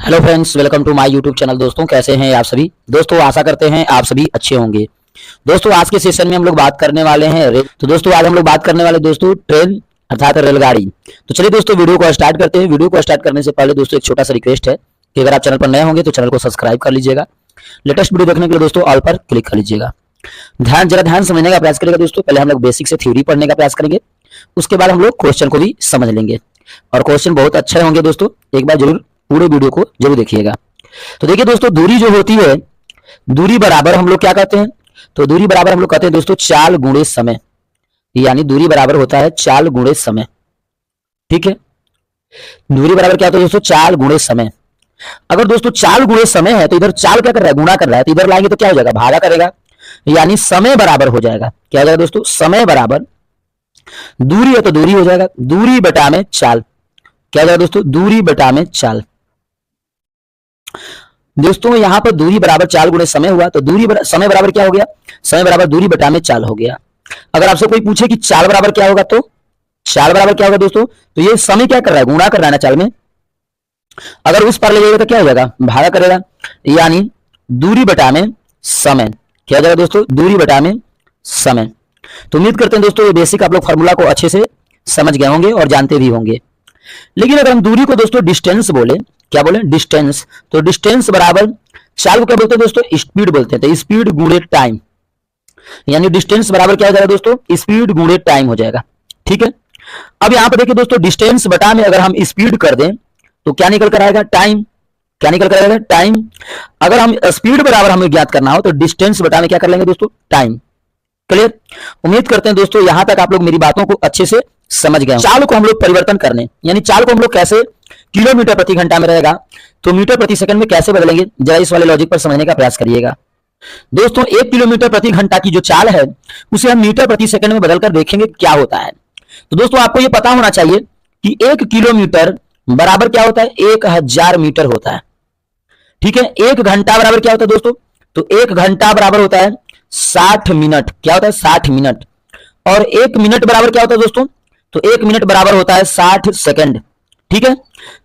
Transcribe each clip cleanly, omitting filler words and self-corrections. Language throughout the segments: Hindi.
Hello friends, welcome to my YouTube channel. दोस्तों कैसे हैं आप सभी। दोस्तों आशा करते हैं आप सभी अच्छे होंगे। दोस्तों आज के सेशन में हम लोग बात करने वाले हैं तो दोस्तों आज हम लोग बात करने वाले दोस्तों ट्रेन अर्थात रेलगाड़ी। तो चलिए दोस्तों वीडियो को स्टार्ट करते हैं। वीडियो को स्टार्ट करने से पहले दोस्तों एक छोटा सा रिक्वेस्ट है कि अगर आप चैनल पर नए होंगे तो चैनल को सब्सक्राइब कर लीजिएगा। लेटेस्ट वीडियो देखने के लिए दोस्तों ऑल पर क्लिक कर लीजिएगा। ध्यान समझने का प्रयास करेगा दोस्तों। पहले हम लोग बेसिक से थ्योरी पढ़ने का प्रयास करेंगे, उसके बाद हम लोग क्वेश्चन को भी समझ लेंगे और क्वेश्चन बहुत अच्छे होंगे दोस्तों। एक बार जरूर पूरे वीडियो को जरूर देखिएगा। तो देखिए दोस्तों, दूरी जो होती है, दूरी बराबर हम लोग क्या कहते हैं, तो दूरी बराबर हम लोग कहते हैं दोस्तों चाल गुणे समय। यानी दूरी बराबर होता है चाल गुणे समय। ठीक है, दूरी बराबर क्या होता है दोस्तों, चाल गुणे समय। अगर दोस्तों चाल गुणे समय है तो इधर चाल क्या कर रहा है, गुणा कर रहा है, तो इधर लाएंगे तो क्या हो जाएगा, भागा करेगा। यानी समय बराबर हो जाएगा, क्या हो जाएगा दोस्तों, समय बराबर दूरी है तो दूरी हो जाएगा, दूरी बटा में चाल। क्या हो जाएगा दोस्तों, दूरी बटा में चाल। दोस्तों यहां पर दूरी बराबर चाल गुणे समय हुआ, तो समय बराबर क्या हो गया, समय बराबर दूरी बटा में चाल हो गया। अगर आपसे कोई पूछे कि चाल बराबर क्या होगा, तो चाल बराबर क्या होगा दोस्तों, तो ये समय क्या कर रहा है, गुणा कर रहा है ना चाल में। अगर उस पर ले जाएगा तो क्या हो जाएगा, भागा करेगा। यानी दूरी बटा में समय। क्या हो जाएगा दोस्तों, दूरी बटा में समय। तो उम्मीद करते हैं दोस्तों ये बेसिक आप लोग फॉर्मूला को अच्छे से समझ गए होंगे और जानते भी होंगे। लेकिन अगर हम दूरी को दोस्तों डिस्टेंस बोले, क्या बोले, डिस्टेंस, तो डिस्टेंस बराबर चाल को क्या बोलते हैं दोस्तों, स्पीड बोलते हैं। तो स्पीड गुणे टाइम, यानी डिस्टेंस बराबर क्या हो जाएगा दोस्तों, स्पीड गुणे टाइम हो जाएगा। ठीक है, अब यहां पर देखिए दोस्तों डिस्टेंस बटा में अगर हम स्पीड कर दें तो क्या निकल कर आएगा, टाइम। क्या निकल कर आएगा, टाइम। अगर हम स्पीड बराबर हमें ज्ञात करना हो तो डिस्टेंस बटा में क्या कर लेंगे दोस्तों, टाइम। क्लियर। उम्मीद करते हैं दोस्तों यहां तक आप लोग मेरी बातों को अच्छे से समझ गए। चाल को हम लोग परिवर्तन करने, यानी चाल को हम लोग कैसे, किलोमीटर प्रति घंटा में रहेगा तो मीटर प्रति सेकंड में कैसे बदलेंगे, जरा इस वाले लॉजिक पर समझने का प्रयास करिएगा। दोस्तों 1 किलोमीटर प्रति घंटा की जो चाल है उसे हम मीटर प्रति सेकंड में बदलकर देखेंगे क्या होता है। तो दोस्तों आपको यह पता होना चाहिए कि 1 किलोमीटर बराबर क्या होता है, 1000 मीटर होता है। ठीक है, 1 घंटा बराबर क्या होता है दोस्तों, तो 1 घंटा बराबर होता है 60 मिनट। क्या होता है, 60 मिनट। और 1 मिनट बराबर क्या होता है दोस्तों, तो 1 मिनट बराबर होता है 60 सेकंड। ठीक है,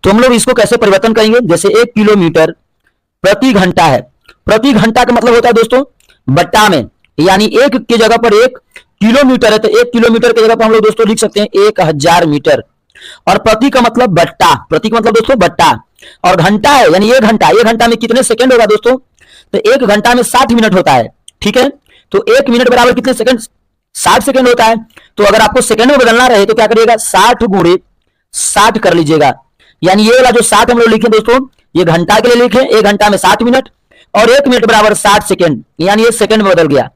तो हम लोग इसको कैसे परिवर्तन करेंगे, जैसे 1 किलोमीटर प्रति घंटा है, प्रति घंटा का मतलब होता है दोस्तों बट्टा में। यानी 1 की जगह पर 1 किलोमीटर है तो 1 किलोमीटर की जगह पर हम लोग दोस्तों लिख सकते हैं 1000 मीटर। और प्रति का मतलब बट्टा, प्रति का मतलब दोस्तों बट्टा। और घंटा है यानी 1 घंटा, 1 घंटा में कितने सेकंड होगा दोस्तों, तो 1 घंटा में 60 मिनट होता है। ठीक है, तो 1 मिनट बराबर कितने सेकंड, 60 सेकंड होता है। तो अगर आपको सेकंड में बदलना रहे तो क्या करिएगा, 60 गुणे 60 कर लीजिएगा। यानी ये वाला जो 60 हम लोग लिखे दोस्तों, ये घंटा के लिए लिखे, 1 घंटा में 60 मिनट और 1 मिनट बराबर 60 सेकंड, यानी ये सेकंड में बदल गया।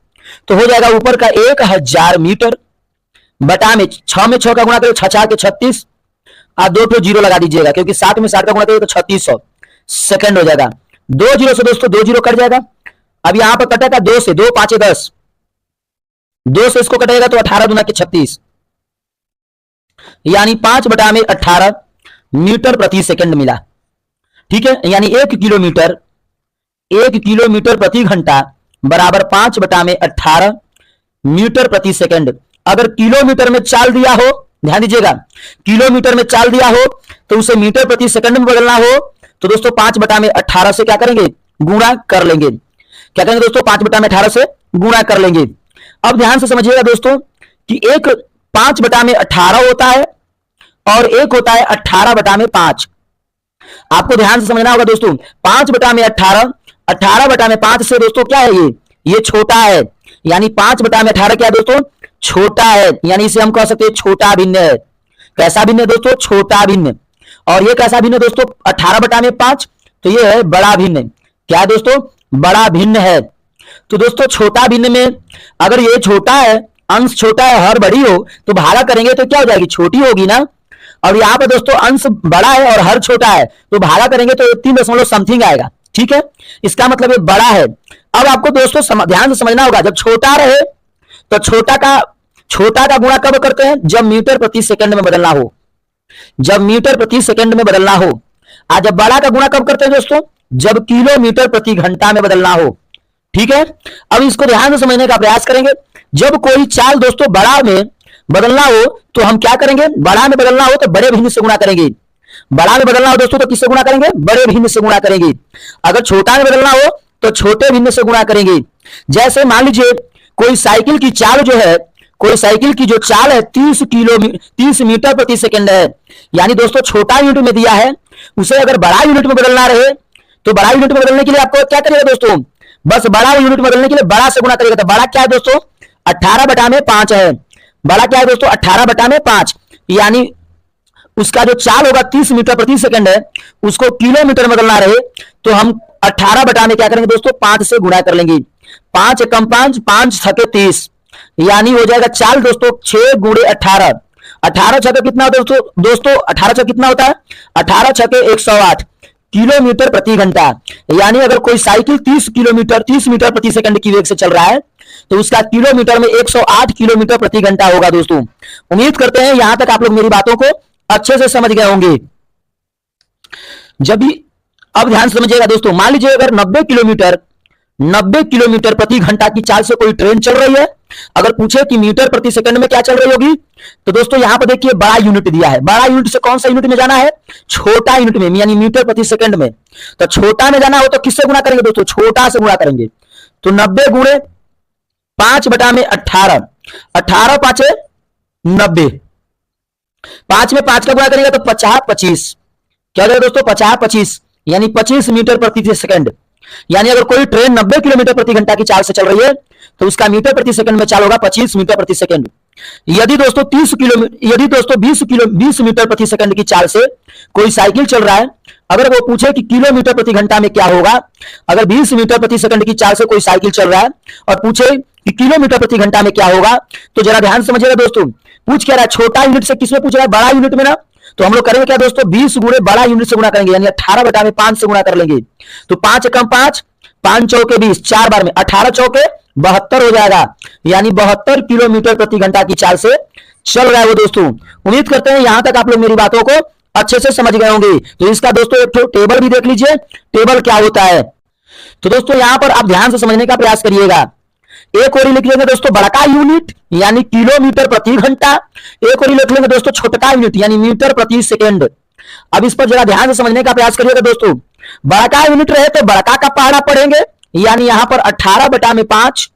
तो हो जाएगा ऊपर का 1000 मीटर बटा में 6 में 6 का गुणा करें, 6 के 36 और 2 तो जीरो लगा दीजिएगा क्योंकि 7 में 60 का गुणा करें तो 3600 सेकंड हो जाएगा। 2 जीरो से दोस्तों 2 जीरो कट जाएगा। अब यहां पर कटेगा 2 से, 2 5 10, 2 से इसको कटेगा तो 18 दूना के 36, यानी 5 बटा में 18 मीटर प्रति सेकंड मिला। ठीक है, यानी 1 किलोमीटर प्रति घंटा बराबर 5 बटा में 18 मीटर प्रति सेकंड। अगर किलोमीटर में चाल दिया हो, ध्यान दीजिएगा, किलोमीटर में चाल दिया हो तो उसे मीटर प्रति सेकंड में बदलना हो तो दोस्तों 5 बटा में 18 से क्या करेंगे, गुणा कर लेंगे। क्या करेंगे दोस्तों, 5 बटा में 18 से गुणा कर लेंगे। अब ध्यान से समझिएगा दोस्तों कि एक 5 बटा में 18 होता है और एक होता है 18 बटा में 5। आपको ध्यान से समझना होगा दोस्तों, 5 बटा में 18, 18 बटा में 5 से दोस्तों क्या है, ये छोटा है। यानी 5 बटा में 18 क्या है दोस्तों, छोटा है। यानी इसे हम कह सकते हैं छोटा भिन्न है। कैसा भिन्न है दोस्तों, छोटा भिन्न। और ये कैसा भिन्न है दोस्तों, 18 बटा में 5, तो ये है बड़ा भिन्न। क्या है दोस्तों, बड़ा भिन्न है। तो दोस्तों छोटा भिन्न में अगर ये छोटा है, अंश छोटा है, हर बड़ी हो तो भागा करेंगे तो क्या हो जाएगी, छोटी होगी ना। और यहाँ पे दोस्तों अंश बड़ा है और हर छोटा है तो भागा करेंगे तो 3 समथिंग आएगा। ठीक है, इसका मतलब ये बड़ा है। अब आपको दोस्तों ध्यान से समझना होगा, जब छोटा रहे तो छोटा का गुणा कब करते हैं, जब मीटर प्रति सेकंड में बदलना हो, जब मीटर प्रति सेकंड में बदलना हो। आज जब बड़ा का गुणा कब करते हैं दोस्तों, जब किलोमीटर प्रति घंटा में बदलना हो। ठीक है, अब इसको ध्यान से समझने का प्रयास करेंगे। जब कोई चाल दोस्तों बड़ा में बदलना हो तो हम क्या करेंगे, बड़ा में बदलना हो तो बड़े भिन्न से गुणा करेंगे। बड़ा में बदलना हो दोस्तों तो किससे गुणा करेंगे, बड़े भिन्न से गुणा करेंगे। अगर छोटा में बदलना हो तो छोटे भिन्न से गुणा करेंगे। जैसे मान लीजिए कोई साइकिल की चाल जो है, कोई साइकिल की जो चाल है 30 मीटर प्रति सेकंड है, यानी दोस्तों छोटा यूनिट में दिया है, उसे अगर बड़ा यूनिट में बदलना रहे तो बड़ा यूनिट में बदलने के लिए आपको क्या करेगा दोस्तों, बस बड़ा यूनिट में बदलने के लिए बड़ा से गुणा करेगा। तो बड़ा क्या है दोस्तों, 18/5 है। बड़ा क्या है दोस्तों, 18/5, यानी उसका जो चाल होगा 30 मीटर प्रति सेकंड है, उसको किलोमीटर में बदलना रहे तो हम 18 बटा में क्या करेंगे दोस्तों, 5 से गुणा कर लेंगे। 5 एकम 5, 5 छके 30, यानी हो जाएगा चाल दोस्तों 6 गुणे 18। 18 छके कितना होता है दोस्तों 18 छके कितना होता है, 18 छके 108 किलोमीटर प्रति घंटा। यानी अगर कोई साइकिल 30 मीटर प्रति सेकंड की वेग से चल रहा है तो उसका किलोमीटर में 108 किलोमीटर प्रति घंटा होगा। दोस्तों उम्मीद करते हैं यहां तक आप लोग मेरी बातों को अच्छे से समझ गए होंगे। जब भी अब ध्यान समझिएगा दोस्तों, मान लीजिए अगर 90 किलोमीटर प्रति घंटा की चाल से कोई ट्रेन चल रही है, अगर पूछे कि मीटर प्रति सेकंड में क्या चल रही होगी, तो दोस्तों यहां पर देखिए बड़ा यूनिट दिया है। बड़ा यूनिट से कौन सा यूनिट में जाना है, छोटा यूनिट में, यानी मीटर प्रति सेकंड में। तो छोटा में जाना हो तो किससे गुणा करेंगे दोस्तों, छोटा से गुणा करेंगे। तो 90 गुणे 5 बटा में 18, 18 पांचे 90, 5 में 5 का गुणा करेंगे तो 50 25, क्या हो जाएगा दोस्तों 50 25, यानी 25 मीटर प्रति सेकंड। यानी अगर कोई ट्रेन 90 किलोमीटर प्रति घंटा की चाल से चल रही है तो उसका मीटर प्रति सेकंड में चाल होगा 25 मीटर प्रति सेकंड। यदि दोस्तों 20 मीटर प्रति सेकंड की चाल से कोई साइकिल चल रहा है, अगर वो पूछे कि किलोमीटर प्रति घंटा में क्या होगा, अगर 20 मीटर प्रति सेकंड की चाल से कोई साइकिल चल रहा है और पूछे कि किलोमीटर प्रति घंटा में क्या होगा, तो जरा ध्यान समझिएगा दोस्तों, पूछ क्या रहा है, छोटा यूनिट से किसमें पूछ रहा है, बड़ा यूनिट में ना। तो हम लोग करेंगे क्या दोस्तों, 20 गुणे बड़ा यूनिट से गुणा करेंगे, यानी 18 बटा में 5 से गुणा कर लेंगे। तो 5 एकम 5, 5 चौके 20, 4 बार में 18 चौके 72 हो जाएगा, यानी 72 किलोमीटर प्रति घंटा की चाल से चल रहा है वो। दोस्तों उम्मीद करते हैं यहां तक आप लोग मेरी बातों को अच्छे से समझ गए होंगे। तो इसका दोस्तों एक टेबल भी देख लीजिए, टेबल क्या होता है। तो दोस्तों यहां पर आप ध्यान से समझने का प्रयास करिएगा। एक और लिख लेंगे दोस्तों बड़का यूनिट यानी किलोमीटर प्रति घंटा, एक और लिख लेंगे दोस्तों छोटका यूनिट यानी मीटर प्रति सेकंड। अब इस पर जरा ध्यान से समझने का प्रयास करिएगा दोस्तों। बड़का यूनिट रहे तो बड़का का पहाड़ा पढ़ेंगे, यानी यहां पर 18 बटा में 5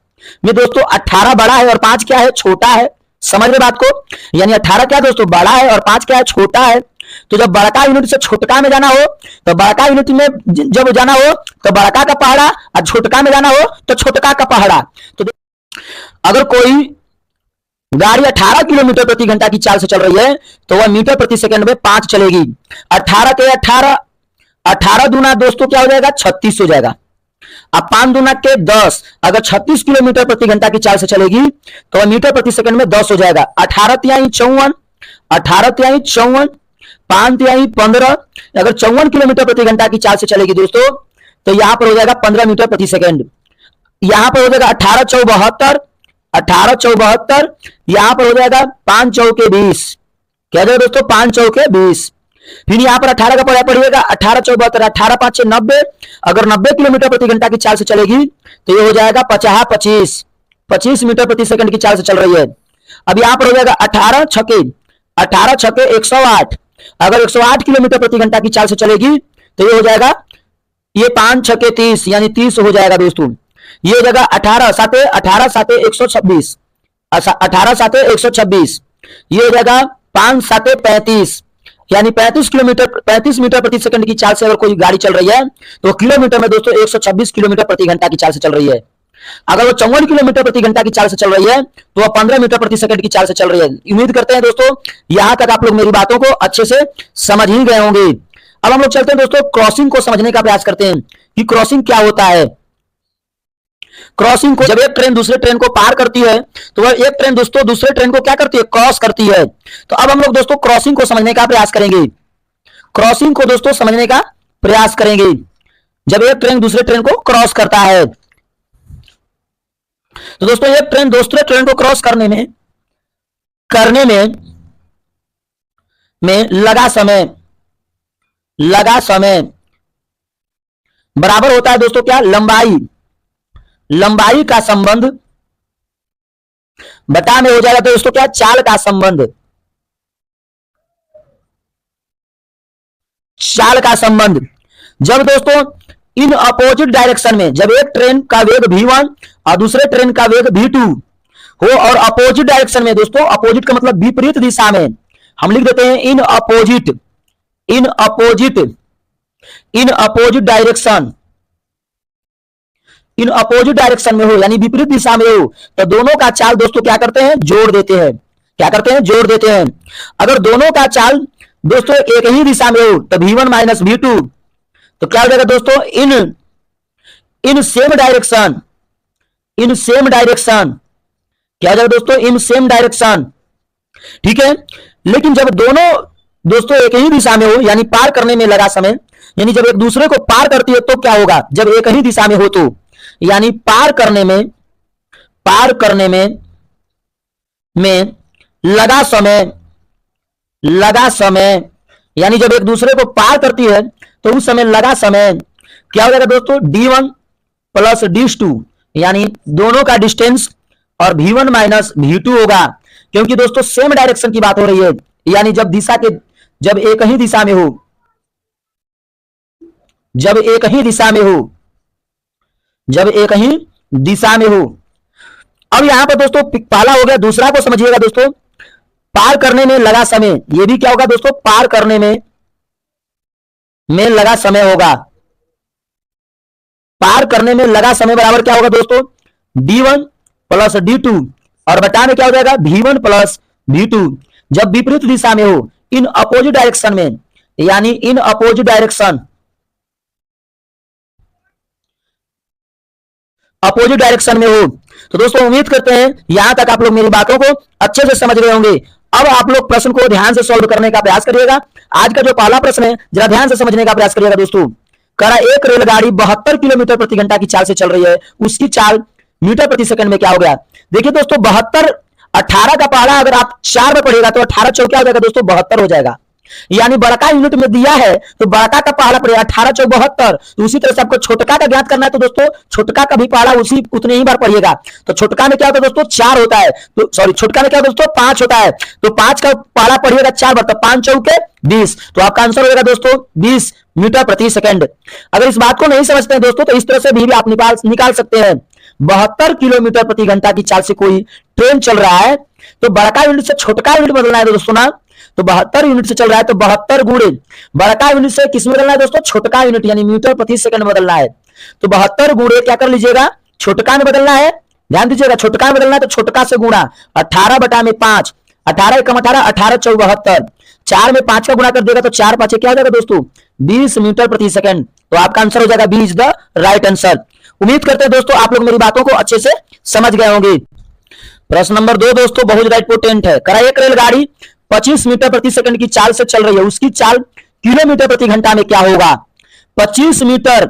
में दोस्तों 18 बड़ा है और 5 क्या है, छोटा है। समझ रहे बात को, यानी 18 क्या दोस्तों बड़ा है और 5 क्या है, छोटा है। तो जब बड़का यूनिट से छोटका में जाना हो तो बड़का यूनिट में जब जाना हो तो बड़का का पहाड़ा, और छोटका में जाना हो तो छोटका का पहाड़ा। तो अगर कोई गाड़ी 18 किलोमीटर प्रति घंटा की चाल से चल रही है तो वह मीटर प्रति सेकंड में 5 चलेगी। 18 के 18 दूना दोस्तों क्या हो जाएगा, 36 हो जाएगा। अब 5 दूना के 10, अगर 36 किलोमीटर प्रति घंटा की चाल से चलेगी तो वह मीटर प्रति सेकंड में 10 हो जाएगा। 18 तिहाई 54, 18 तिहाई 54, 5 तिहाई 15, अगर 54 किलोमीटर प्रति घंटा की चाल से चलेगी दोस्तों तो यहां पर हो जाएगा 15 मीटर प्रति सेकंड। यहां पर हो जाएगा 18 चौ 72, 18 चौ 72, यहां पर हो जाएगा 5 चौके 20, क्या जाएगा दोस्तों 5 चौके 20। फिर यहां पर 18 का पढ़ा पड़िएगा, 18 चौ 72, 18 5 90, अगर 90 किलोमीटर प्रति घंटा की चाल से चलेगी तो ये हो जाएगा 50 25, 25 मीटर प्रति सेकंड की चाल से चल रही है। अब यहां पर हो जाएगा 18 छके 108, अगर 108 किलोमीटर प्रति घंटा की चाल से चलेगी तो ये हो जाएगा, ये 5 छके 30 यानी 30 हो जाएगा दोस्तों। ये हो जाएगा 18 साते 126, 18 साते 126, ये हो जाएगा 5 साते 35, यानी 35 मीटर प्रति सेकंड की चाल से अगर कोई गाड़ी चल रही है तो किलोमीटर में दोस्तों 126 किलोमीटर प्रति घंटा की चाल से चल रही है। अगर वो 54 किलोमीटर प्रति घंटा की चाल से चल रही है तो वह 15 मीटर प्रति सेकंड की चाल से चल रही है। उम्मीद करते हैं दोस्तों यहां तक आप लोग मेरी बातों को अच्छे से समझ ही गए होंगे। अब हम लोग चलते हैं दोस्तों क्रॉसिंग को समझने का प्रयास करते हैं कि क्रॉसिंग क्या होता है। क्रॉसिंग को जब एक ट्रेन दूसरे ट्रेन को पार करती है तो वह एक ट्रेन दोस्तों दूसरे ट्रेन को क्या करती है, क्रॉस करती है। तो अब हम लोग दोस्तों क्रॉसिंग को समझने का प्रयास करेंगे। क्रॉसिंग को दोस्तों समझने का प्रयास करेंगे जब एक ट्रेन दूसरे ट्रेन को क्रॉस करता है। तो दोस्तों एक ट्रेन दूसरे ट्रेन को क्रॉस करने में लगा समय बराबर होता है दोस्तों क्या, लंबाई का संबंध बटा में हो जाएगा तो दोस्तों क्या, चाल का संबंध। चाल का संबंध, जब दोस्तों इन अपोजिट डायरेक्शन में, जब एक ट्रेन का वेग v1 और दूसरे ट्रेन का वेग v2 हो और अपोजिट डायरेक्शन में, दोस्तों अपोजिट का मतलब विपरीत दिशा में, हम लिख देते हैं in opposite direction, in opposite direction में हो यानी विपरीत दिशा में हो, तो दोनों का चाल दोस्तों क्या करते हैं, जोड़ देते हैं। क्या करते हैं, जोड़ देते हैं। अगर दोनों का चाल दोस्तों एक ही दिशा में हो तो v1 माइनस v2, तो क्या हो जाएगा दोस्तों, इन सेम डायरेक्शन, क्या हो जाएगा दोस्तों, इन सेम डायरेक्शन। ठीक है, लेकिन जब दोनों दोस्तों एक ही दिशा में हो यानी पार करने में लगा समय, यानी जब एक दूसरे को पार करती है तो क्या होगा, जब एक ही दिशा में हो तो, यानी पार करने में लगा समय, यानी जब एक दूसरे को पार करती है तो उस समय लगा समय क्या हो जाएगा दोस्तों, d1 प्लस d2, यानी दोनों का डिस्टेंस और v1 माइनस v2 होगा, क्योंकि दोस्तों सेम डायरेक्शन की बात हो रही है, यानी जब जब एक ही दिशा में हो, अब यहां पर दोस्तों पहला हो गया, दूसरा को समझिएगा दोस्तों, पार करने में लगा समय, ये भी क्या होगा दोस्तों, पार करने में लगा समय होगा। पार करने में लगा समय बराबर क्या होगा दोस्तों, d1 प्लस d2 और बटा में क्या हो जाएगा, v1 प्लस v2, जब विपरीत दिशा में हो, इन अपोजिट डायरेक्शन में, यानी इन अपोजिट डायरेक्शन में हो। तो दोस्तों उम्मीद करते हैं यहां तक आप लोग मेरी बातों को अच्छे से समझ गए होंगे। अब आप लोग प्रश्न को ध्यान से सॉल्व करने का प्रयास करिएगा। आज का जो पहला प्रश्न है जरा ध्यान से समझने का प्रयास करिएगा दोस्तों। करा एक रेलगाड़ी 72 किलोमीटर प्रति घंटा की चाल से चल रही है, उसकी चाल मीटर प्रति सेकंड में क्या हो गया। देखिए दोस्तों 72, 18 का पहाड़ा अगर आप 4 में पढ़ेगा तो 18 चौक क्या हो जाएगा दोस्तों, 72 हो जाएगा। यानी बड़का यूनिट में दिया है तो बड़का का पहाड़ा पड़ेगा 18 चौक 72। तो उसी तरह से आपको छोटका का ज्ञात करना है तो दोस्तों छोटका का भी पहाड़ा उतने ही बार पढ़िएगा। तो छोटका में क्या होता है दोस्तों, 4 होता है, तो सॉरी छोटका में क्या दोस्तों 5 होता है, तो 5 का पहाड़ा पढ़िएगा 4 बार, तो 5 चौके 20, तो आपका आंसर हो जाएगा दोस्तों 20 मीटर प्रति सेकंड। अगर इस बात को नहीं समझते हैं दोस्तों तो इस तरह से भी आप निकाल सकते हैं। 72 किलोमीटर प्रति घंटा की चाल से कोई ट्रेन चल रहा है तो बड़का यूनिट से छोटका यूनिट बदलना है दोस्तों ना, तो 72 यूनिट से चल रहा है तो 72 गुणे बड़का यूनिट से किस में बदलना है दोस्तों, छोटका यूनिट यानी मीटर प्रति सेकंड बदलना है। तो 72 गुणे क्या कर लीजिएगा, छोटका में बदलना है, ध्यान दीजिएगा छोटका में बदलना है तो छोटका से गुणा 18 बटा में 5, 18 एकम 18, 18 चौक 72, 4 में 5 का गुणा कर देगा तो 4 5 क्या हो जाएगा दोस्तों 20 मीटर प्रति सेकंड। तो आपका आंसर हो जाएगा 20 द राइट आंसर। उम्मीद करते हैं दोस्तों आप लोग मेरी बातों को अच्छे से समझ गए होंगे। प्रश्न नंबर 2 दोस्तों बहुत ज्यादा इंपोर्टेंट है। करा एक रेलगाड़ी 25 मीटर प्रति सेकंड की चाल से चल रही है, उसकी चाल किलोमीटर प्रति घंटा में क्या होगा। 25 मीटर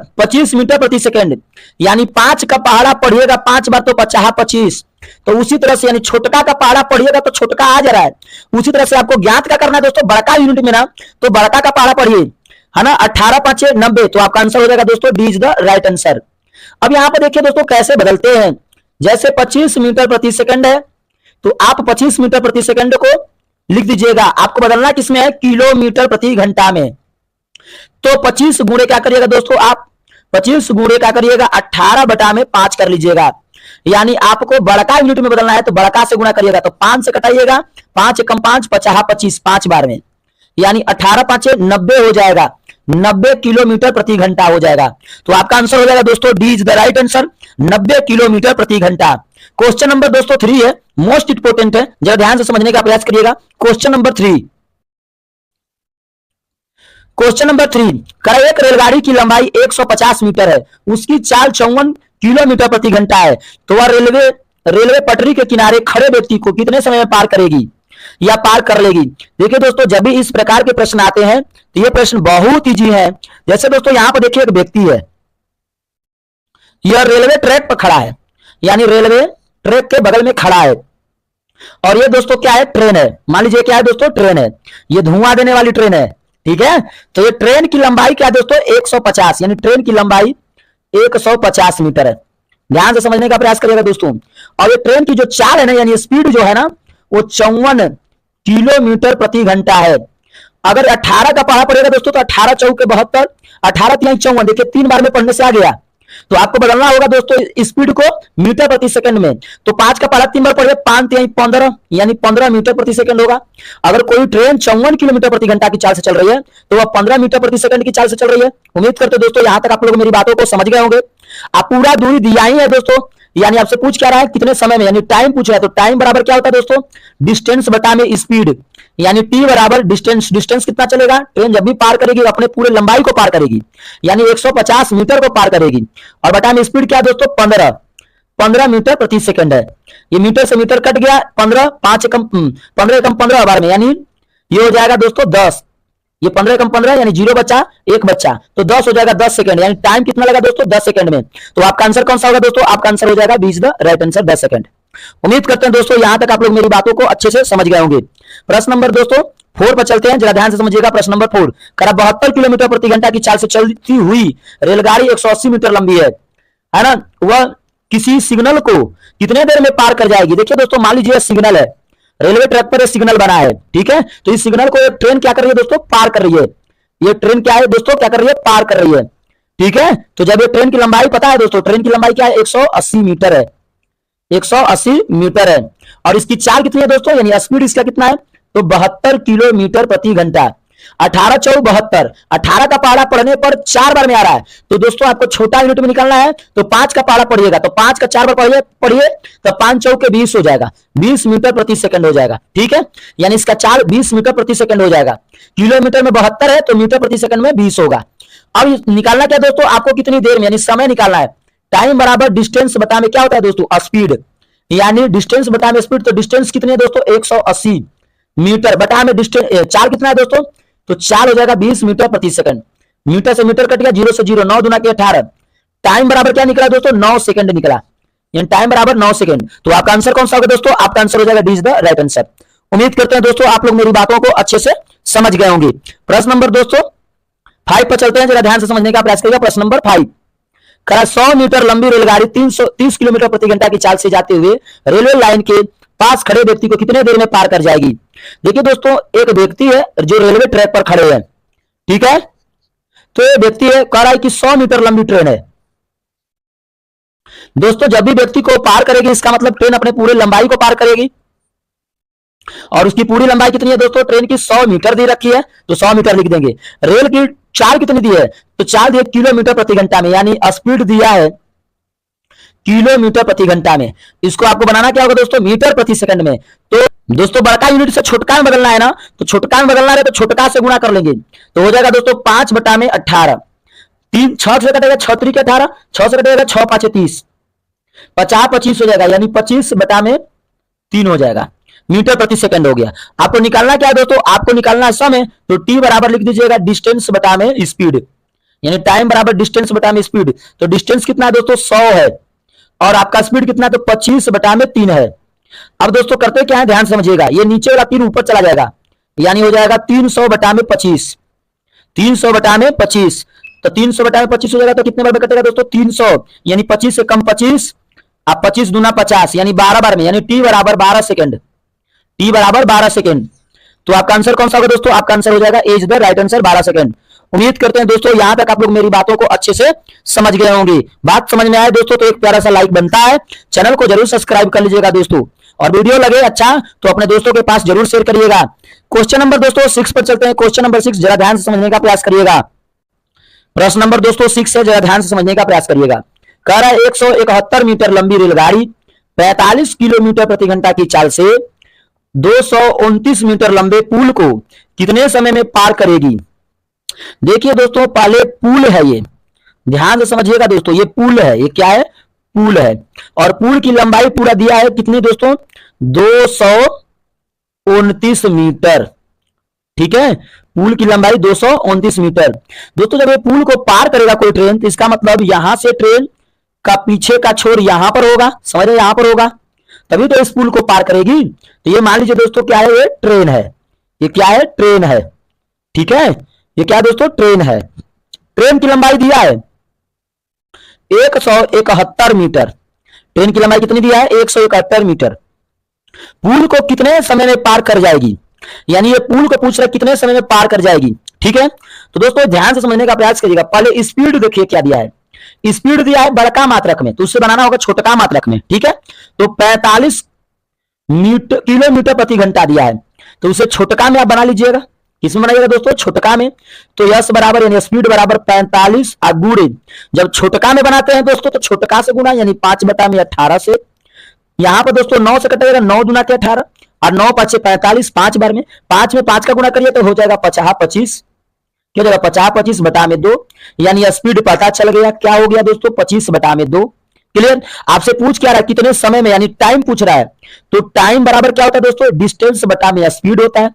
प्रति सेकंड यानी 5 का पहाड़ा पढ़िएगा 5 बार तो 25, तो उसी तरह से यानी छोटका का पहाड़ा पढ़िएगा तो छोटका आ जा रहा है, उसी तरह से आपको ज्ञात का करना है दोस्तों बड़का यूनिट में ना, तो बड़का का पहाड़ा पढ़िए है ना, 18 5 90, तो आपका आंसर हो जाएगा दोस्तों D is the right answer. अब यहां पर देखिए दोस्तों कैसे बदलते हैं, जैसे 25 मीटर प्रति सेकंड है तो आप 25 मीटर प्रति सेकंड को लिख दीजिएगा, आपको बदलना किसमें है, किलोमीटर प्रति घंटा में। तो 25 गुणे क्या करिएगा दोस्तों, आप 25 गुणे क्या करिएगा 18 बटा में 5 कर लीजिएगा, यानी आपको बड़का यूनिट में बदलना है तो बड़का से गुणा करिएगा तो 5 से कटाइएगा, 5 एकम 5 50 25 5 बार में, यानी 18 5 90 हो जाएगा, 90 किलोमीटर प्रति घंटा हो जाएगा। तो आपका आंसर हो जाएगा दोस्तों D is the right answer, 90 kilometre प्रति घंटा। क्वेश्चन नंबर दोस्तों 3 है, मोस्ट इंपोर्टेंट है, जरा ध्यान से समझने का प्रयास करिएगा। क्वेश्चन नंबर 3, करा एक रेलगाड़ी की लंबाई 150 मीटर है, उसकी चाल 54 किलोमीटर प्रति घंटा है, तो वह रेलवे पटरी के किनारे खड़े व्यक्ति को कितने समय में पार करेगी या पार कर लेगी। देखिए दोस्तों जब भी इस प्रकार के प्रश्न आते हैं तो ये प्रश्न बहुत इजी है। जैसे दोस्तों यहां पर देखिए एक व्यक्ति है, यह रेलवे ट्रैक पर खड़ा है, यानी रेलवे ट्रैक के बगल में खड़ा है, और ये दोस्तों क्या है, ट्रेन है। मान लीजिए क्या है दोस्तों, ट्रेन है, ये धुआं देने वाली ट्रेन है, ठीक है। तो ये ट्रेन की लंबाई क्या है दोस्तों 150, यानी ट्रेन की लंबाई 150 मीटर है। ध्यान से समझने का प्रयास करिएगा दोस्तों। और ये ट्रेन की जो चाल है ना, यानी स्पीड जो है ना वो 54 किलोमीटर प्रति घंटा है। अगर 18 का पढ़ा पड़ेगा दोस्तों तो 18 चौके 72, 18 तिहाई 54, देखिए 3 बार में पढ़ने से आ गया। तो आपको बदलना होगा दोस्तों स्पीड को मीटर प्रति सेकंड में। तो 5 का पढ़ा 3 बार पढ़िए, 5 तिहाई 15 यानी 15 मीटर प्रति सेकंड होगा। अगर कोई ट्रेन 54 किलोमीटर प्रति घंटा की चाल से चल रही है तो वह 15 मीटर प्रति सेकंड की चाल से चल रही है। उम्मीद करते दोस्तों यहां तक आप लोग मेरी बातों को समझ गए होंगे। आप पूरा दूरी दिया ही है दोस्तों, यानी आपसे पूछ क्या रहा है कितने समय में, यानी टाइम पूछ रहा है। तो टाइम बराबर क्या होता है दोस्तों, डिस्टेंस बटा में स्पीड, यानी टी बराबर डिस्टेंस। डिस्टेंस कितना चलेगा, ट्रेन जब भी पार करेगी अपने पूरे लंबाई को पार करेगी, यानी 150 मीटर को पार करेगी, और बटा में स्पीड क्या है दोस्तों 15 मीटर प्रति सेकंड है। ये मीटर से मीटर कट गया, 15 5 एकम 15 एकम 15 बार में, यानी ये हो जाएगा दोस्तों 10, ये 15 कम 15 यानी 0 बचा 1 बचा, तो 10 हो जाएगा 10 सेकंड, यानी टाइम कितना लगा दोस्तों 10 सेकंड में। तो आपका आंसर कौन सा होगा दोस्तों, आपका आंसर हो जाएगा 20 द राइट आंसर 10 सेकंड। उम्मीद करते हैं दोस्तों यहां तक आप लोग मेरी बातों को अच्छे से समझ गए होंगे। प्रश्न नंबर दोस्तों 4 पर चलते हैं, जरा ध्यान से समझिएगा। प्रश्न नंबर 4 करा 72 किलोमीटर प्रति घंटा की चाल से चलती हुई रेलगाड़ी 180 मीटर लंबी है ना, वह किसी सिग्नल को कितने देर में पार कर जाएगी। देखिए दोस्तों मान लीजिए सिग्नल है, रेलवे ट्रैक पर सिग्नल बना है, ठीक है, तो इस सिग्नल को एक ट्रेन क्या कर रही है दोस्तों, पार कर रही है। ये ट्रेन क्या है दोस्तों, क्या कर रही है, पार कर रही है, ठीक है। तो जब ये ट्रेन की लंबाई पता है दोस्तों, ट्रेन की लंबाई क्या है 180 मीटर है, 180 मीटर है, और इसकी चाल कितनी है दोस्तों, यानी स्पीड इसका कितना है तो 72 किलोमीटर प्रति घंटा। 18 चौक 72, 18 का पहाड़ा पढ़ने पर 4 बार में आ रहा है, तो दोस्तों आपको छोटा यूनिट में निकालना है, तो 5 का पहाड़ा पढ़िएगा, तो 5 का 4 बार पढ़िए, तो 5 चौके 20 हो जाएगा, 20 मीटर प्रति सेकंड हो जाएगा, ठीक है, यानी इसका चाल 20 मीटर प्रति सेकंड हो जाएगा। किलोमीटर में 72 है तो मीटर प्रति सेकंड में 20 होगा। अब निकालना क्या दोस्तों, आपको कितनी देर में, यानी समय निकालना है। टाइम बराबर डिस्टेंस बटा में क्या होता है दोस्तों, स्पीड, यानी डिस्टेंस बटा में स्पीड, तो डिस्टेंस कितनी है दोस्तों 180 मीटर बटा में डिस्टेंस, चाल कितना है दोस्तों, तो चाल हो जाएगा 20 मीटर प्रति सेकंड। मीटर से मीटर कट गया, 0 से 0, 9 दूना के 18। टाइम बराबर क्या निकला दोस्तों 9 सेकंड निकला, यानी टाइम बराबर 9 सेकंड। तो आपका आंसर कौन सा होगा दोस्तों, आपका आंसर हो जाएगा D is the right answer. उम्मीद करते हैं दोस्तों आप लोग मेरी बातों को अच्छे से समझ गए होंगे। प्रश्न नंबर दोस्तों 5 पर चलते हैं, जरा ध्यान से समझने का प्रयास करिएगा। प्रश्न नंबर 5 करा 100 मीटर लंबी रेलगाड़ी 330 किलोमीटर प्रति घंटा की चाल से जाते हुए रेलवे लाइन के पास खड़े व्यक्ति को कितने देर में पार कर जाएगी। देखिए दोस्तों एक व्यक्ति है जो रेलवे ट्रैक पर खड़े हैं, ठीक है, तो ये व्यक्ति है कह रहा है कि 100 मीटर लंबी ट्रेन है। दोस्तों जब भी व्यक्ति को पार करेगी इसका मतलब ट्रेन अपने पूरे लंबाई को पार करेगी, और उसकी पूरी लंबाई कितनी है दोस्तों, ट्रेन की 100 मीटर दी रखी है तो 100 मीटर लिख देंगे। रेल की चाल कितनी दी है, तो चाल दी है किलोमीटर प्रति घंटा में, यानी स्पीड दिया है किलोमीटर प्रति घंटा में। इसको आपको बनाना क्या होगा दोस्तों, मीटर प्रति सेकंड में। तो दोस्तों बड़का यूनिट से छोटका में बदलना है ना, तो छोटका में बदलना है तो छोटका से गुणा कर लेंगे, तो हो जाएगा दोस्तों 5 बटा में 18, 3 6 से कटेगा 6 3 के 18, 6 से कटेगा 6 5 30, 50 25 हो जाएगा, यानी 25 बटा में 3 हो जाएगा, मीटर प्रति सेकंड हो गया। आपको निकालना क्या है दोस्तों, आपको निकालना है समय, तो टी बराबर लिख दीजिएगा डिस्टेंस बटा में स्पीड, यानी टाइम बराबर डिस्टेंस बटा में स्पीड। तो डिस्टेंस कितना है दोस्तों 100 है, और आपका स्पीड कितना है तो 25 बटा में 3 है। अब दोस्तों करते क्या है ध्यान समझिएगा, ये नीचे वाला 3 ऊपर चला जाएगा, यानी हो जाएगा 300 बटा में 25, 300 बटा में 25, तो 300 बटा में 25 हो जाएगा, तो कितने बार में कटेगा दोस्तों 300, यानी 25 से कम 25, अब 25 दूना 50, यानी 12 बार में, यानी टी बराबर 12 सेकंड, टी बराबर 12 सेकंड। तो आपका आंसर कौन सा होगा दोस्तों, आपका आंसर हो जाएगा as the right answer 12 second. उम्मीद करते हैं दोस्तों यहां तक आप लोग मेरी बातों को अच्छे से समझ गए होंगे। बात समझ में आए दोस्तों तो एक प्यारा सा लाइक बनता है, चैनल को जरूर सब्सक्राइब कर लीजिएगा दोस्तों, और वीडियो लगे अच्छा तो अपने दोस्तों के पास जरूर शेयर करिएगा। क्वेश्चन नंबर दोस्तों 6 पर चलते हैं। क्वेश्चन नंबर 6 जरा ध्यान से समझने का प्रयास करिएगा। प्रश्न नंबर दोस्तों 6 है, जरा ध्यान से समझने का प्रयास करिएगा। कह रहा है 171 मीटर लंबी रेलगाड़ी 45 किलोमीटर प्रति घंटा की चाल से 229 मीटर लंबे पुल को कितने समय में पार करेगी। देखिए दोस्तों पहले पुल है, ये ध्यान से समझिएगा दोस्तों, ये पुल है, ये क्या है पुल है, और पुल की लंबाई पूरा दिया है कितनी दोस्तों 229 मीटर, ठीक है, पुल की लंबाई 229 मीटर। दोस्तों जब ये पुल को पार करेगा कोई ट्रेन तो इसका मतलब यहां से ट्रेन का पीछे का छोर यहां पर होगा, समझ रहे यहां पर होगा, तभी तो इस पुल को पार करेगी। तो ये मान लीजिए दोस्तों क्या है, ये ट्रेन है, ये क्या है ट्रेन है, ठीक है, ये क्या दोस्तों ट्रेन है। ट्रेन की लंबाई दिया है 171 मीटर, ट्रेन की लंबाई कितनी दिया है 171 मीटर। पुल को कितने समय में पार कर जाएगी, यानी ये पुल को पूछ रहा है कितने समय में पार कर जाएगी। ठीक है, तो दोस्तों ध्यान से समझने का प्रयास करिएगा। पहले स्पीड देखिए क्या दिया है, स्पीड दिया है बड़का मात्रक में, तो उससे बनाना होगा छोटका मात्रक में। ठीक है, तो 45 किलोमीटर प्रति घंटा दिया है, तो उसे छोटका में आप बना लीजिएगा। किसमें बनाइएगा दोस्तों, छोटका में। तो यस बराबर यानी स्पीड बराबर 45 और गुणे, जब छोटका में बनाते हैं दोस्तों तो छोटका से गुना यानी 5 बटा में 18 से, यहां पर दोस्तों 9 से कटेगा, 9 दूना के 18 और 9 5 45, 5 बार में 5 में 5 का गुना करिए तो हो जाएगा 50 25, क्या हो जाएगा 50 25 बटा में 2, यानी स्पीड पता चल गया क्या हो गया दोस्तों 25 बटा में 2। क्लियर। आपसे पूछ क्या रहा है, कितने समय में, यानी टाइम पूछ रहा है। तो टाइम बराबर क्या होता है दोस्तों, डिस्टेंस बटा में स्पीड होता है।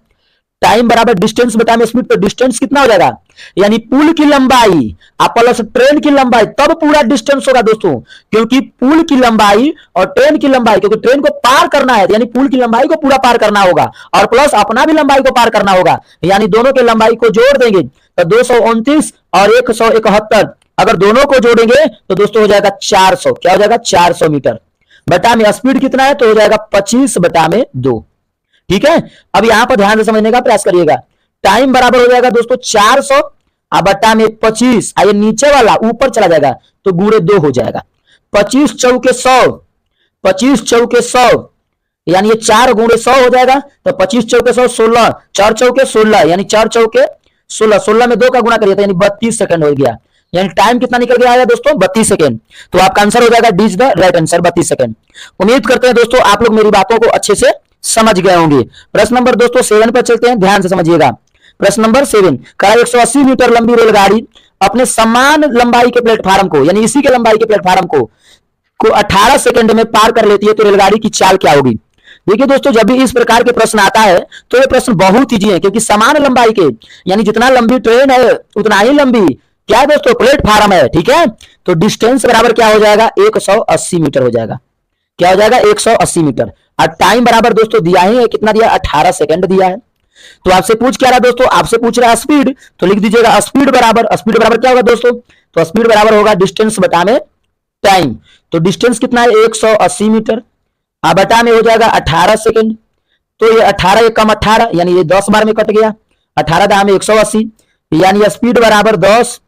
टाइम बराबर डिस्टेंस बटा में स्पीड, तो डिस्टेंस कितना हो जाएगा, यानी पुल की लंबाई आप प्लस ट्रेन की लंबाई, तब पूरा डिस्टेंस होगा दोस्तों। क्योंकि पुल की लंबाई और ट्रेन की लंबाई, क्योंकि ट्रेन को पार करना है यानी पुल की लंबाई को पूरा पार करना होगा और प्लस अपना भी लंबाई को पार करना होगा, यानी दोनों की लंबाई को जोड़ देंगे तो 229 और 171, अगर दोनों को जोड़ेंगे तो दोस्तों हो जाएगा 400, क्या हो जाएगा 400 मीटर बटा में स्पीड कितना है, तो हो जाएगा 25 बटा में 2। ठीक है, अब यहां पर ध्यान से समझने का प्रयास करिएगा। टाइम बराबर हो जाएगा दोस्तों 400 बटा में 25, आइए नीचे वाला ऊपर चला जाएगा तो गुणे 2 हो जाएगा। 25 चौके 100, 25 चौके 100 यानी ये 4 गुणे 100 हो जाएगा, तो 25 चौके 100 16, 4 चौके 16 यानी 4 चौके 16, 16 में 2 का गुणा करिए तो यानी 32 सेकंड हो गया, यानी टाइम कितना निकल गया दोस्तों 32 सेकंड। तो आपका आंसर हो जाएगा D is the right answer 32 second. उम्मीद करते हैं दोस्तों आप लोग मेरी बातों को अच्छे से समझ गए होंगे। प्रश्न नंबर दोस्तों 7 पर चलते हैं, ध्यान से समझिएगा। प्रश्न नंबर 7, कहा 180 मीटर लंबी रेलगाड़ी अपने समान लंबाई के प्लेटफार्म को, यानी इसी के लंबाई के प्लेटफार्म को 18 सेकंड में पार कर लेती है, तो रेलगाड़ी की चाल क्या होगी। देखिए दोस्तों जब भी इस प्रकार के प्रश्न आता है तो ये प्रश्न बहुत ईजी है, क्योंकि समान लंबाई के, यानी जितना लंबी ट्रेन है उतना ही लंबी क्या है दोस्तों प्लेटफार्म है। ठीक है, तो डिस्टेंस बराबर क्या हो जाएगा 180 मीटर हो जाएगा, क्या हो जाएगा 180 मीटर। और टाइम बराबर दोस्तों दिया ही है, कितना दिया 18 सेकंड दिया है। तो आपसे पूछ क्या रहा दोस्तों, आपसे पूछ रहा है स्पीड, तो लिख दीजिएगा स्पीड बराबर क्या होगा दोस्तों, तो स्पीड बराबर होगा डिस्टेंस बटा में टाइम। तो डिस्टेंस कितना है 180 मीटर, बटा में हो जाएगा 18 सेकंड, तो ये 18 एक कम 18 यानी ये 10 बार में कट गया, 18 दाम में 180, यानी स्पीड बराबर 10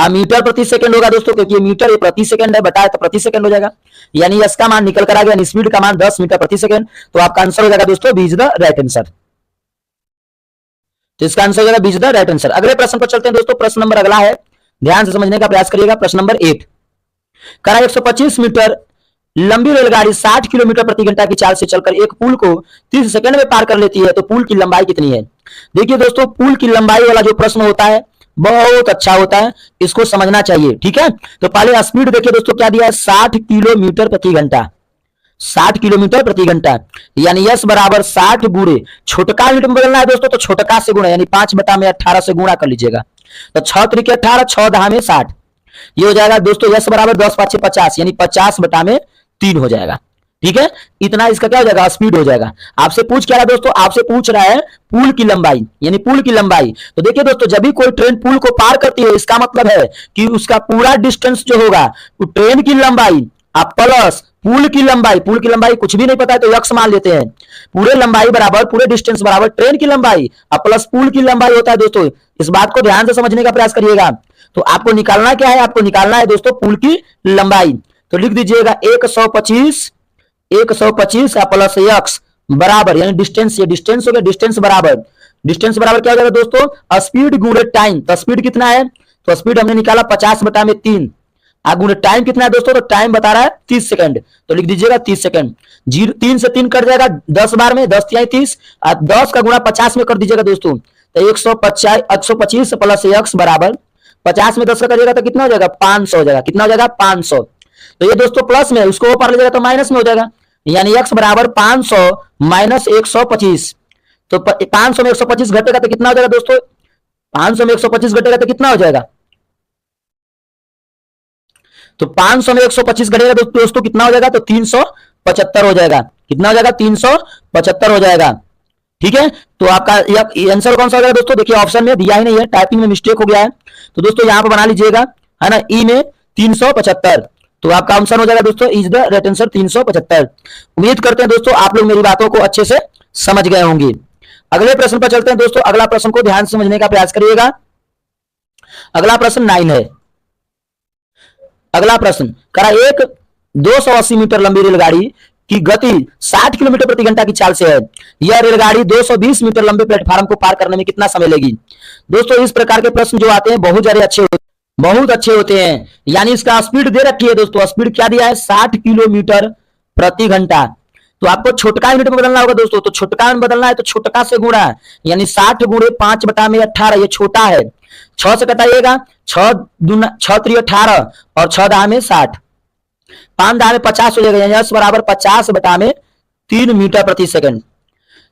मीटर प्रति सेकंड होगा दोस्तों, क्योंकि मीटर ये प्रति सेकंड है, बताया तो प्रति सेकंड हो जाएगा, यानी इसका मान निकल कर आ गया, स्पीड का मान 10 मीटर प्रति सेकंड। तो आपका आंसर हो जाएगा दोस्तों B is the right answer. तो इसका आंसर हो जाएगा B is the right answer. अगले प्रश्न पर चलते हैं दोस्तों। प्रश्न नंबर अगला है, ध्यान से समझने का प्रयास करिएगा। प्रश्न नंबर 8, करा 125 मीटर लंबी रेलगाड़ी 60 किलोमीटर प्रति घंटा की चाल से चलकर एक पुल को 30 सेकंड में पार कर लेती है, तो पुल की लंबाई कितनी है। देखिए दोस्तों पुल की लंबाई वाला जो प्रश्न होता है बहुत अच्छा होता है, इसको समझना चाहिए। ठीक है, तो पहले स्पीड देखिए दोस्तों क्या दिया है 60 किलोमीटर प्रति घंटा, 60 किलोमीटर प्रति घंटा, यानी यस बराबर 60 गुणे छोटका यूनिट में बदलना है दोस्तों, तो छोटका से गुणा यानी 5 बटा में 18 से गुणा कर लीजिएगा, तो 6 त्रिके 18, 6 दहा में 60, ये हो जाएगा दोस्तों यस बराबर 10 5 50 यानी 50 बटा में 3 हो जाएगा। ठीक है, इतना इसका क्या हो जाएगा स्पीड हो जाएगा। आपसे पूछ क्या रहा दोस्तों, आपसे पूछ रहा है पुल की लंबाई, यानी पुल की लंबाई। तो देखिए दोस्तों जब भी कोई ट्रेन पुल को पार करती है इसका मतलब है कि उसका पूरा डिस्टेंस जो होगा तो ट्रेन की लंबाई आप प्लस पुल की लंबाई कुछ भी नहीं पता है तो यक्स मान लेते हैं, पूरे लंबाई बराबर पूरे डिस्टेंस बराबर ट्रेन की लंबाई प्लस पुल की लंबाई होता है दोस्तों। इस बात को ध्यान से समझने का प्रयास करिएगा। तो आपको निकालना क्या है, आपको निकालना है दोस्तों पुल की लंबाई। तो लिख दीजिएगा 125 प्लस यक्स बराबर, यानी डिस्टेंस, ये डिस्टेंस हो गया, डिस्टेंस बराबर क्या हो जाएगा दोस्तों स्पीड गुणे टाइम। तो स्पीड कितना है, तो स्पीड हमने निकाला 50 बटा में 3, गुणे टाइम कितना है दोस्तों, तो टाइम बता रहा है 30 सेकंड, तो लिख दीजिएगा 30 सेकंड। 3 से 3 कट जाएगा 10 बार में, 10 या 30, 10 का गुणा 50 में कर दीजिएगा दोस्तों, तो 125 प्लस यक्स बराबर 50 में 10 का करिएगा तो कितना हो जाएगा 500 हो जाएगा, कितना हो जाएगा 500। तो ये दोस्तों प्लस में, उसको ऊपर ले जाएगा तो माइनस में हो जाएगा, यानी x बराबर 500 माइनस 125, तो 500 में 125 घटेगा तो कितना हो जाएगा दोस्तों, 500 में 125 घटेगा तो कितना हो जाएगा, तो 500 में 125 घटेगा तो दोस्तों कितना हो जाएगा, तो 375 हो जाएगा, कितना हो जाएगा 375 हो जाएगा। ठीक है, तो आपका आंसर कौन सा हो जाएगा दोस्तों, देखिए ऑप्शन में दिया ही नहीं है, टाइपिंग में मिस्टेक हो गया है, तो दोस्तों यहां पर बना लीजिएगा है ना, ई में 375, तो आपका आंसर हो जाएगा दोस्तों इज द राइट आंसर 375। उम्मीद करते हैं दोस्तों आप लोग मेरी बातों को अच्छे से समझ गए होंगे। अगले प्रश्न पर चलते हैं दोस्तों। अगला प्रश्न को ध्यान से समझने का प्रयास करिएगा। अगला प्रश्न 9 है। अगला प्रश्न करा, एक 280 मीटर लंबी रेलगाड़ी की गति 60 किलोमीटर प्रति घंटा की चाल से है। यह रेलगाड़ी 220 मीटर लंबे प्लेटफार्म को पार करने में कितना समय लेगी? दोस्तों इस प्रकार के प्रश्न जो आते हैं बहुत अच्छे होते हैं। यानी इसका स्पीड दे रखी है दोस्तों, स्पीड क्या दिया है? 60 किलोमीटर प्रति घंटा। तो आपको छोटका यूनिट में बदलना होगा दोस्तों। तो छोटका में बदलना है तो छोटका से गुणा, यानी 60 गुणे 5 बटा में 18, ये छोटा है। 6 से कटाइएगा, 6 3 18 और 6 दाह में 60, 5 दाह में 50 हो जाएगा, यानी 10 बराबर 50 बटा में 3 मीटर प्रति सेकंड।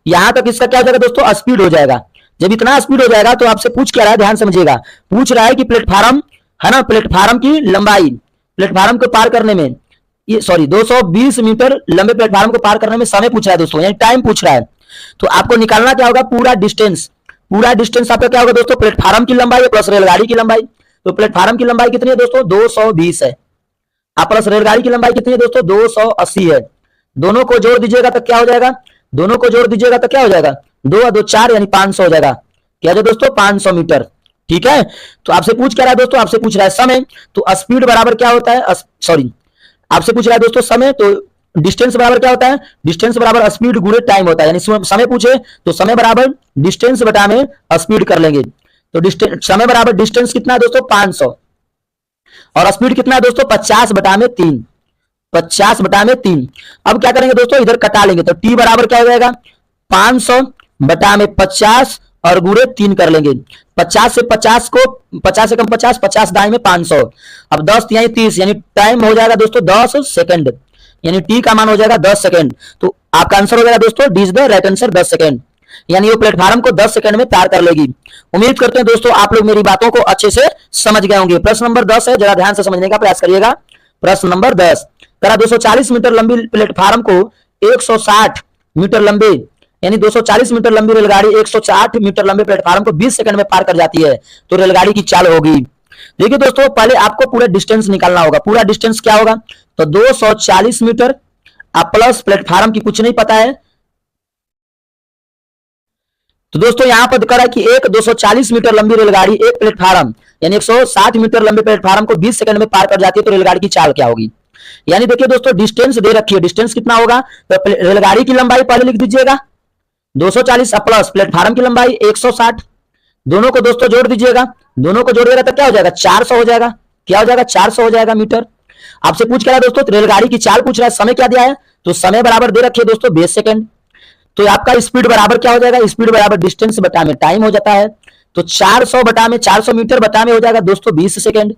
यहां तक इसका क्या हो जाएगा दोस्तों? स्पीड हो जाएगा। जब इतना स्पीड हो जाएगा तो आपसे पूछ क्या रहा है, ध्यान समझिएगा। पूछ रहा है कि प्लेटफार्म है ना, प्लेटफार्म की लंबाई, प्लेटफार्म को पार करने में, ये सॉरी 220 मीटर लंबे प्लेटफार्म को पार करने में समय पूछ रहा है दोस्तों, यानी टाइम पूछ रहा है। तो आपको निकालना क्या होगा? पूरा डिस्टेंस। पूरा डिस्टेंस आपका क्या होगा दोस्तों? प्लेटफार्म की लंबाई प्लस रेलगाड़ी की लंबाई। तो प्लेटफार्म की लंबाई कितनी है दोस्तों? 220 है। आप प्लस रेलगाड़ी की लंबाई कितनी है दोस्तों? 280 है। दोनों को जोड़ दीजिएगा तो क्या हो जाएगा? दोनों को जोड़ दीजिएगा तो क्या हो जाएगा? 2 और 2 4, यानी 500 हो जाएगा। क्या है दोस्तों? 500 मीटर। ठीक है। तो आपसे पूछ क्या रहा है दोस्तों? आपसे पूछ रहा है समय। तो स्पीड बराबर क्या होता है? सॉरी, आपसे पूछ रहा है दोस्तों समय, तो डिस्टेंस बराबर क्या होता है? डिस्टेंस बराबर स्पीड गुणे टाइम होता है। यानी समय पूछे तो समय बराबर डिस्टेंस बटा में स्पीड कर लेंगे। तो डिस्टेंस, समय बराबर डिस्टेंस कितना है दोस्तों? 500, और स्पीड कितना है दोस्तों? 50 बटा में 3, 50 बटा में 3। अब क्या करेंगे दोस्तों? इधर कटा लेंगे तो टी बराबर क्या हो जाएगा? 500 बटा में 50 और गुणे 3 कर लेंगे। 50 से 50 को, 50 से कम 50, 50 दाएं में 500। अब 10 यानी 30, यानी टाइम हो जाएगा दोस्तों 10 सेकंड, यानी टी का मान हो जाएगा 10 सेकंड। तो आपका आंसर हो जाएगा दोस्तों, D is the right answer, 10 second. यानी वो प्लेटफार्म को 10 सेकंड में पार कर लेगी। उम्मीद करते हैं दोस्तों आप लोग मेरी बातों को अच्छे से समझ गए होंगे। प्रश्न नंबर 10 है, जरा ध्यान से समझने का प्रयास करिएगा। प्रश्न नंबर 10 करा, 240 मीटर लंबी प्लेटफार्म को 160 मीटर लंबे, यानी 240 मीटर लंबी रेलगाड़ी 160 मीटर लंबे प्लेटफार्म को 20 सेकंड में पार कर जाती है, तो रेलगाड़ी की चाल होगी। देखिए दोस्तों, पहले आपको पूरा डिस्टेंस निकालना होगा। पूरा डिस्टेंस क्या होगा? तो 240 मीटर आप प्लस प्लेटफार्म की कुछ नहीं पता है, तो दोस्तों यहां पर करा कि एक 240 मीटर लंबी रेलगाड़ी एक प्लेटफार्म यानी 160 मीटर लंबे प्लेटफार्म को 20 सेकंड में पार कर जाती है, तो रेलगाड़ी की चाल क्या होगी? यानी देखिए दोस्तों, डिस्टेंस दे रखी है। डिस्टेंस कितना होगा? तो रेलगाड़ी की लंबाई पहले लिख दीजिएगा 240 प्लस प्लेटफार्म की लंबाई 160, दोनों को दोस्तों जोड़ दीजिएगा। दोनों को जोड़िएगा तो क्या हो जाएगा? 400 हो जाएगा। क्या हो जाएगा? 400 हो जाएगा मीटर। आपसे पूछ क्या है दोस्तों? तो रेलगाड़ी की चाल पूछ रहा है। समय क्या दिया है? तो समय बराबर दे रखिए दोस्तों 20 सेकंड। तो आपका स्पीड बराबर क्या हो जाएगा? स्पीड बराबर डिस्टेंस बटा में टाइम हो जाता है। तो 400 बटा में 400 मीटर बटा में हो जाएगा दोस्तों 20 सेकंड।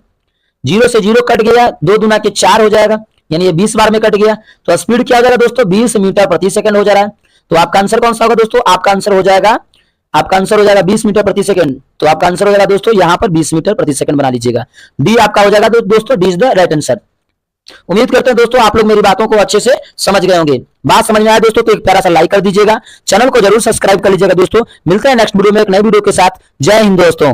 0 से 0 कट गया, 2 दूना के 4 हो जाएगा, यानी ये 20 बार में कट गया। तो स्पीड क्या हो जाएगा दोस्तों? 20 मीटर प्रति सेकंड हो जा रहा है। तो आपका आंसर कौन सा होगा दोस्तों? आपका आंसर हो जाएगा 20 मीटर प्रति सेकंड। तो आपका आंसर हो जाएगा दोस्तों यहां पर 20 मीटर प्रति सेकंड बना लीजिएगा। डी आपका हो जाएगा दोस्तों, D is the right answer. उम्मीद करते हैं दोस्तों आप लोग मेरी बातों को अच्छे से समझ गए होंगे। बात समझ में आया दोस्तों तो एक प्यारा सा लाइक कर दीजिएगा, चैनल को जरूर सब्सक्राइब कर लीजिएगा दोस्तों। मिलते हैं नेक्स्ट वीडियो में एक नई वीडियो के साथ। जय हिंद दोस्तों।